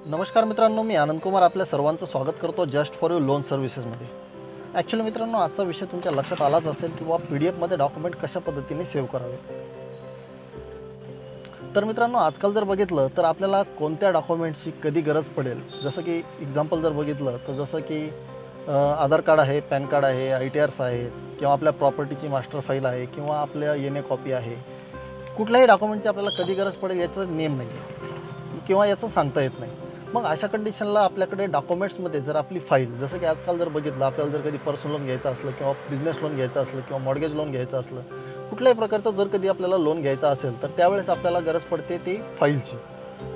नमस्कार मित्रांनो, मी आनंद कुमार आपल्या सर्वांचं स्वागत करतो जस्ट फॉर यू लोन सर्व्हिसेसमध्ये. ॲक्च्युली मित्रांनो, आजचा विषय तुमच्या लक्षात आलाच असेल किंवा PDF डॉक्युमेंट कशा पद्धतीने सेव्ह करावे. तर मित्रांनो, आजकाल जर बघितलं तर आपल्याला कोणत्या डॉक्युमेंट्सची कधी गरज पडेल, जसं की एक्झाम्पल जर बघितलं तर जसं की आधार कार्ड आहे, पॅन कार्ड आहे, ITRs आहेत किंवा आपल्या प्रॉपर्टीची मास्टर फाईल आहे किंवा आपल्या NA कॉपी आहे. कुठल्याही डॉक्युमेंटची आपल्याला कधी गरज पडेल याचं नेम नाही आहे किंवा याचं सांगता येत नाही. मग अशा कंडिशनला आपल्याकडे डॉक्युमेंट्समध्ये जर आपली फाईल, जसं की आजकाल जर बघितलं, आपल्याला जर कधी पर्सनल लोन घ्यायचं असलं किंवा बिझनेस लोन घ्यायचं असलं किंवा मॉर्गेज लोन घ्यायचं असलं, कुठल्याही प्रकारचं जर कधी आपल्याला लोन घ्यायचं असेल तर त्यावेळेस आपल्याला गरज पडते ती फाईलची.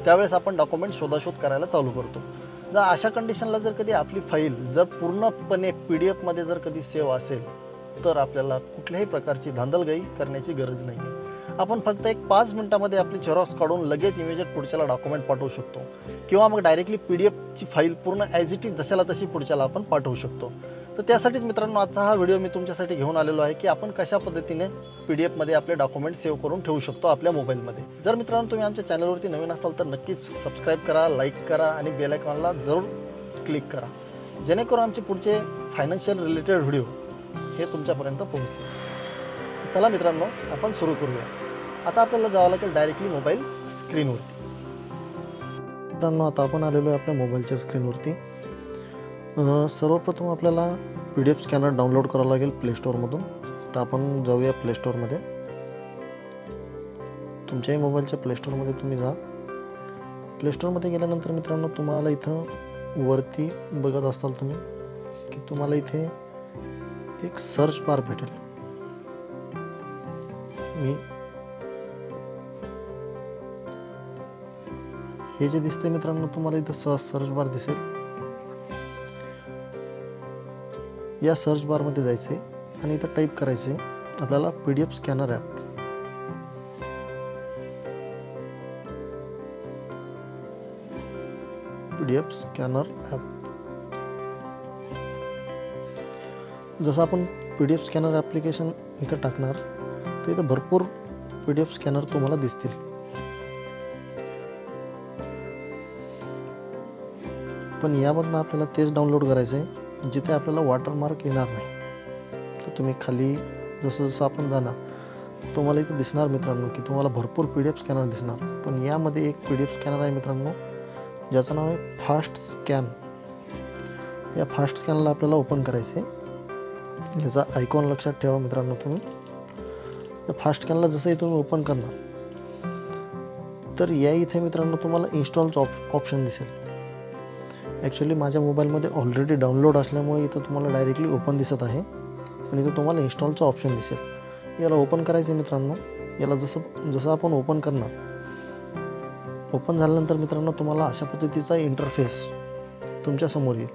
त्यावेळेस आपण डॉक्युमेंट शोधाशोध करायला चालू करतो. जर अशा कंडिशनला जर कधी आपली फाईल जर पूर्णपणे PDF जर कधी सेव्ह असेल तर आपल्याला कुठल्याही प्रकारची धांदलगई करण्याची गरज नाही आहे. आपण फक्त एक 5 मिनिटामध्ये आपली झेरॉक्स काढून लगेच इमिजिएट पुढच्याला डॉक्युमेंट पाठवू शकतो किंवा मग डायरेक्टली PDFची फाईल पूर्ण ॲज इट इज जशाला तशी पुढच्याला आपण पाठवू शकतो. तर त्यासाठीच मित्रांनो आजचा हा व्हिडिओ मी तुमच्यासाठी घेऊन आलेलो आहे की आपण कशा पद्धतीने PDF आपले डॉक्युमेंट सेव्ह करून ठेवू शकतो आपल्या मोबाईलमध्ये. जर मित्रांनो तुम्ही आमच्या चॅनलवरती नवीन असाल तर नक्कीच सबस्क्राईब करा, लाईक करा आणि बेल आयकॉनला जरूर क्लिक करा, जेणेकरून आमचे पुढचे फायनान्शियल रिलेटेड व्हिडिओ हे तुमच्यापर्यंत पोहोचतील. चला मित्रांनो, आपण सुरू करूया. आता आपल्याला जावं लागेल डायरेक्टली मोबाईल स्क्रीनवरती. मित्रांनो, आता आपण आलेलो आहे आपल्या मोबाईलच्या स्क्रीनवरती. सर्वप्रथम आपल्याला PDF स्कॅनर डाउनलोड करावं लागेल प्ले स्टोअरमधून. तर आपण जाऊया प्ले स्टोअरमध्ये. तुमच्याही मोबाईलच्या प्ले स्टोअरमध्ये तुम्ही जा. प्ले स्टोअरमध्ये गेल्यानंतर मित्रांनो तुम्हाला इथं वरती बघत असाल तुम्ही की तुम्हाला इथे एक सर्च बार भेटेल. हे जे दिसते मित्रांनो तुम्हाला इथं सर्च बार दिसेल. या सर्च बारमध्ये जायचे आणि इथं टाईप करायचे आपल्याला PDF scanner app. PDF scanner app. जसं आपण PDF स्कॅनर ॲप्लिकेशन इथं टाकणार तर इथं भरपूर PDF स्कॅनर तुम्हाला दिसतील. पण यामधनं आपल्याला तेच डाउनलोड करायचं आहे जिथे आपल्याला वॉटरमार्क येणार नाही. तर तुम्ही खाली जसं जसं आपण जाणार तुम्हाला इथं दिसणार मित्रांनो की तुम्हाला भरपूर PDF स्कॅनर दिसणार. पण यामध्ये एक PDF स्कॅनर आहे मित्रांनो ज्याचं नाव आहे फास्ट स्कॅन. या फास्ट स्कॅनला आपल्याला ओपन करायचं आहे. याचा आयकॉन लक्षात ठेवा मित्रांनो तुम्ही. या फास्ट स्कॅनला जसंही तुम्ही ओपन करणार तर या इथे मित्रांनो तुम्हाला इन्स्टॉलचं ऑप्शन दिसेल. ॲक्च्युली माझ्या मोबाईलमध्ये ऑलरेडी डाउनलोड असल्यामुळे इथं तुम्हाला डायरेक्टली ओपन दिसत आहे, पण इथं तुम्हाला इन्स्टॉलचं ऑप्शन दिसेल. याला ओपन करायचं मित्रांनो. याला जसं आपण ओपन करणार, ओपन झाल्यानंतर मित्रांनो तुम्हाला अशा पद्धतीचा इंटरफेस तुमच्यासमोर येईल.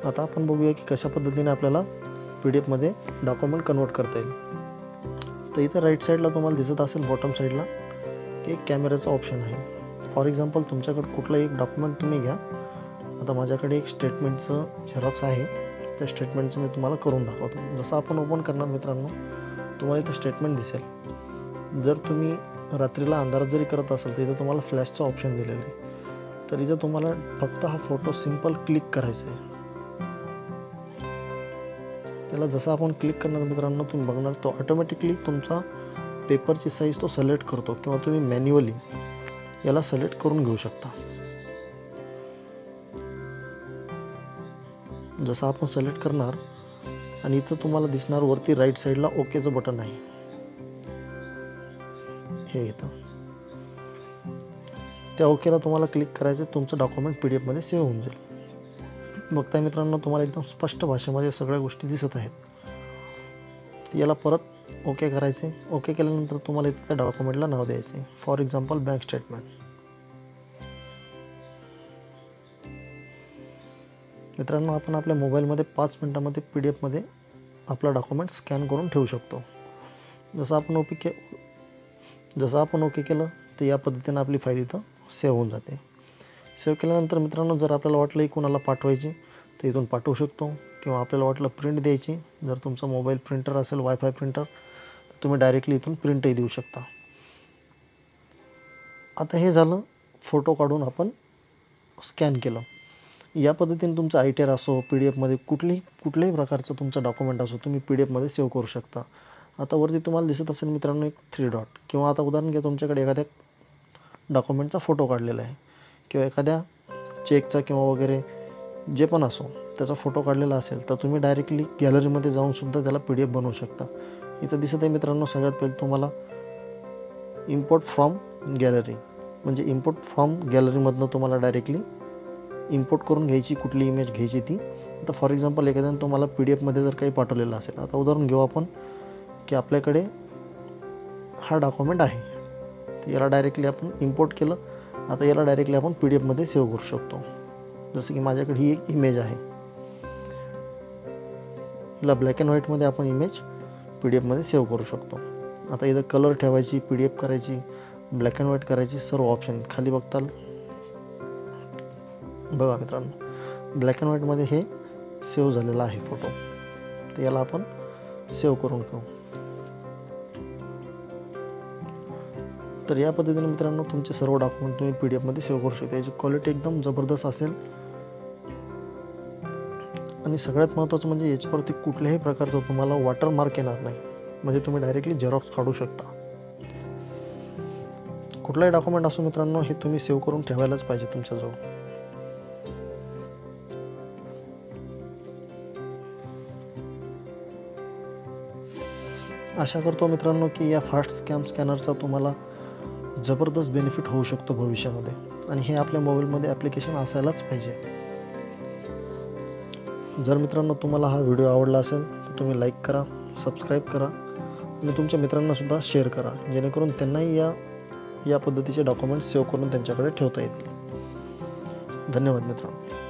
आता आपण बघूया की कशा पद्धतीने आपल्याला PDF डॉक्युमेंट कन्वर्ट करता येईल. तर इथं राईट साईडला तुम्हाला दिसत असेल बॉटम साईडला की एक कॅमेऱ्याचा ऑप्शन आहे. फॉर एक्झाम्पल तुमच्याकडे कुठलं एक डॉक्युमेंट तुम्ही घ्या. आता माझ्याकडे एक स्टेटमेंटचं झेरॉक्स आहे. त्या स्टेटमेंटचं मी तुम्हाला करून दाखवतो. जसं आपण ओपन करणार मित्रांनो तुम्हाला इथं स्टेटमेंट दिसेल. जर तुम्ही रात्रीला अंधारात जरी करत असाल तर इथं तुम्हाला फ्लॅशचं ऑप्शन दिलेलं आहे. तर इथं तुम्हाला फक्त हा फोटो सिम्पल क्लिक करायचा आहे. त्याला जसं आपण क्लिक करणार मित्रांनो तुम्ही बघणार तो ऑटोमॅटिकली तुमचा पेपरची साईज तो सिलेक्ट करतो किंवा तुम्ही मॅन्युअली याला सिलेक्ट करून घेऊ शकता. जसं आपण सिलेक्ट करणार आणि इथं तुम्हाला दिसणार वरती राईट साईडला ओकेचं बटन आहे. हे इथं त्या ओकेला तुम्हाला क्लिक करायचं. तुमचं डॉक्युमेंट PDF सेव्ह होऊन जाईल. बघताय मित्रांनो तुम्हाला एकदम स्पष्ट भाषेमध्ये सगळ्या गोष्टी दिसत आहेत. याला परत ओके करायचे. ओके केल्यानंतर तुम्हाला इथे त्या डॉक्युमेंटला नाव द्यायचे. For example bank statement. मित्रांनो आपण आपल्या मोबाईलमध्ये 5 मिनिटामध्ये PDF आपला डॉक्युमेंट स्कॅन करून ठेवू शकतो. जसं आपण ओके केलं तर या पद्धतीने आपली फाईल इथं सेव्ह होऊन जाते. सेव्ह केल्यानंतर मित्रांनो जर आपल्याला वाटलं की कोणाला पाठवायची तर इथून पाठवू शकतो किंवा आपल्याला वाटलं प्रिंट द्यायची, जर तुमचा मोबाईल प्रिंटर असेल वायफाय प्रिंटर तुम्ही डायरेक्टली इथून प्रिंटही देऊ शकता. आता हे झालं फोटो काढून आपण स्कॅन केलं. या पद्धतीने तुमचा ITR असो, PDF कुठल्याही प्रकारचं तुमचं डॉक्युमेंट असो तुम्ही PDF सेव्ह करू शकता. आता वरती तुम्हाला दिसत असेल मित्रांनो एक 3 डॉट, किंवा आता उदाहरण घ्या तुमच्याकडे एखाद्या डॉक्युमेंटचा फोटो काढलेला आहे किंवा एखाद्या चेकचा किंवा वगैरे जे पण असो त्याचा फोटो काढलेला असेल तर तुम्ही डायरेक्टली गॅलरीमध्ये जाऊन सुद्धा त्याला PDF बनवू शकता. इथं दिसत आहे मित्रांनो सगळ्यात पहिले तुम्हाला इम्पोर्ट फ्रॉम गॅलरी, म्हणजे इम्पोर्ट फ्रॉम गॅलरीमधनं तुम्हाला डायरेक्टली इम्पोर्ट करून घ्यायची कुठली इमेज घ्यायची ती. आता फॉर एक्झाम्पल एखाद्याने तुम्हाला PDF जर काही पाठवलेलं असेल, आता उदाहरण घेऊ आपण की आपल्याकडे हा डॉक्युमेंट आहे, तर याला डायरेक्टली आपण इम्पोर्ट केलं. आता याला डायरेक्टली आपण PDF सेव्ह करू शकतो. जसं की माझ्याकडे ही एक इमेज आहे, हिला ब्लॅक अँड व्हाईटमध्ये आपण इमेज PDF सेव्ह करू शकतो. आता इथं कलर ठेवायची, PDF करायची, ब्लॅक अँड व्हाईट करायची, सर्व ऑप्शन खाली बघताल. बघा मित्रांनो ब्लॅक अँड व्हाईटमध्ये हे सेव्ह झालेलं आहे फोटो, तर याला आपण सेव्ह करून घेऊ. तर या पद्धतीने मित्रांनो तुमचे सर्व डॉक्युमेंट तुम्ही PDF सेव्ह करू शकता. याची क्वालिटी एकदम जबरदस्त असेल आणि सगळ्यात महत्त्वाचं म्हणजे याच्यावरती कुठल्याही प्रकारचं तुम्हाला वॉटरमार्क येणार नाही, म्हणजे तुम्ही डायरेक्टली झेरॉक्स काढू शकता. कुठलाही डॉक्युमेंट असो मित्रांनो हे तुम्ही सेव्ह करून ठेवायलाच पाहिजे तुमच्याजवळ. आशा करतो मित्रांनो की या फास्ट स्कॅनरचा तुम्हाला जबरदस्त बेनिफिट होऊ शकतो भविष्यामध्ये, आणि हे आपल्या मोबाईलमध्ये ॲप्लिकेशन असायलाच पाहिजे. जर मित्रांनो तुम्हाला हा व्हिडिओ आवडला असेल तर तुम्ही लाईक करा, सबस्क्राईब करा आणि तुमच्या मित्रांनासुद्धा शेअर करा, जेणेकरून त्यांनाही या पद्धतीचे डॉक्युमेंट्स सेव्ह करून त्यांच्याकडे ठेवता येतील. धन्यवाद मित्रांनो.